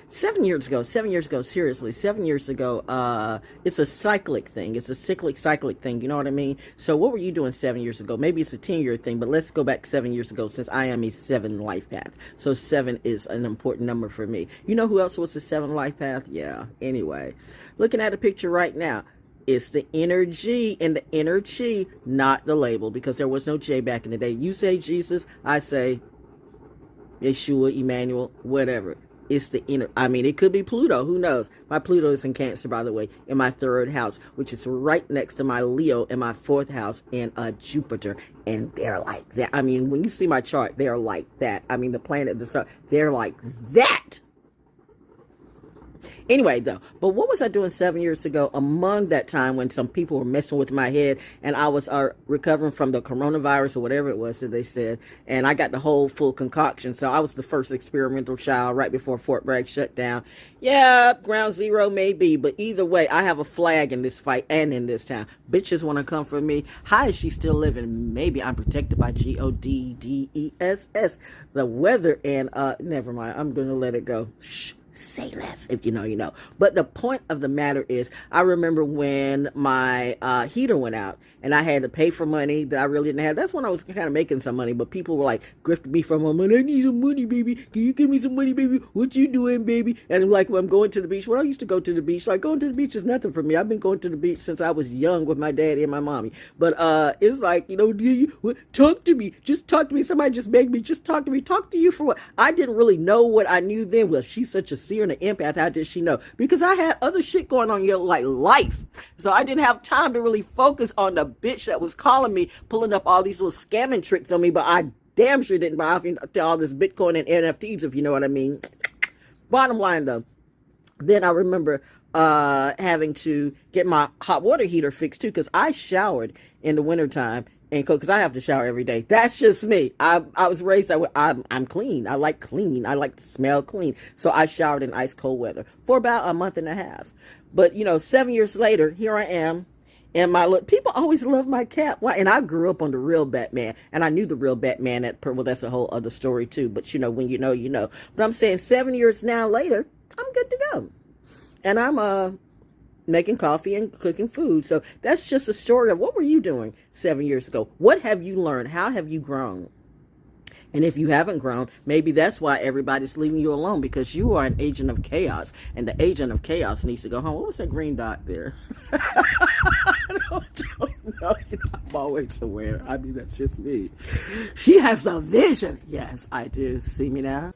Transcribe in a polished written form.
7 years ago, seriously, 7 years ago, it's a cyclic thing. It's a cyclic thing. You know what I mean? So what were you doing 7 years ago? Maybe it's a 10-year thing, but let's go back 7 years ago since I am a 7 life path. So 7 is an important number for me. You know who else was a 7 life path? Yeah. Anyway, looking at a picture right now. It's the energy and the inner chi, not the label, because there was no J back in the day. You say Jesus, I say Yeshua, Emmanuel, whatever. It's the inner. I mean, it could be Pluto. Who knows? My Pluto is in Cancer, by the way, in my 3rd house, which is right next to my Leo in my 4th house and Jupiter. And they're like that. I mean, when you see my chart, they're like that. I mean, the planet, the star, they're like that. Anyway, though, but what was I doing 7 years ago among that time when some people were messing with my head and I was recovering from the coronavirus or whatever it was that they said, and I got the whole full concoction. So I was the first experimental child right before Fort Bragg shut down. Yeah, ground zero maybe, but either way, I have a flag in this fight and in this town. Bitches want to come for me. How is she still living? Maybe I'm protected by GODDESS. The weather and, never mind, I'm going to let it go. Shh. Say less. If you know, you know. But the point of the matter is, I remember when my heater went out and I had to pay for money that I really didn't have. That's when I was kind of making some money, but people were like grifting me for my money. I need some money, baby. Can you give me some money, baby? What you doing, baby? And I'm like, well, I'm going to the beach. Well, I used to go to the beach. Like, going to the beach is nothing for me. I've been going to the beach since I was young with my daddy and my mommy. But it's like, you know, talk to me. Just talk to me. Somebody just begged me. Just talk to me. Talk to you for what? I didn't really know what I knew then. Well, she's such a seer and an empath. How did she know? Because I had other shit going on, like life. So I didn't have time to really focus on the bitch that was calling me, pulling up all these little scamming tricks on me, but I damn sure didn't buy all this Bitcoin and NFTs, if you know what I mean. Bottom line, though, then I remember having to get my hot water heater fixed, too, because I showered in the wintertime. And because I have to shower every day. That's just me. I was raised that way. I'm clean. I like clean. I like to smell clean. So I showered in ice cold weather for about a month and a half. But, you know, 7 years later, here I am. And people always love my cap. Why? And I grew up on the real Batman. And I knew the real Batman. Well, that's a whole other story, too. But, you know, when you know, you know. But I'm saying 7 years now later, I'm good to go. And I'm making coffee and cooking food. So that's just a story of what were you doing 7 years ago? What have you learned? How have you grown? And if you haven't grown, maybe that's why everybody's leaving you alone, because you are an agent of chaos, and the agent of chaos needs to go home. What was that green dot there? I don't know. I'm always aware. I mean, that's just me. She has a vision. Yes, I do. See me now?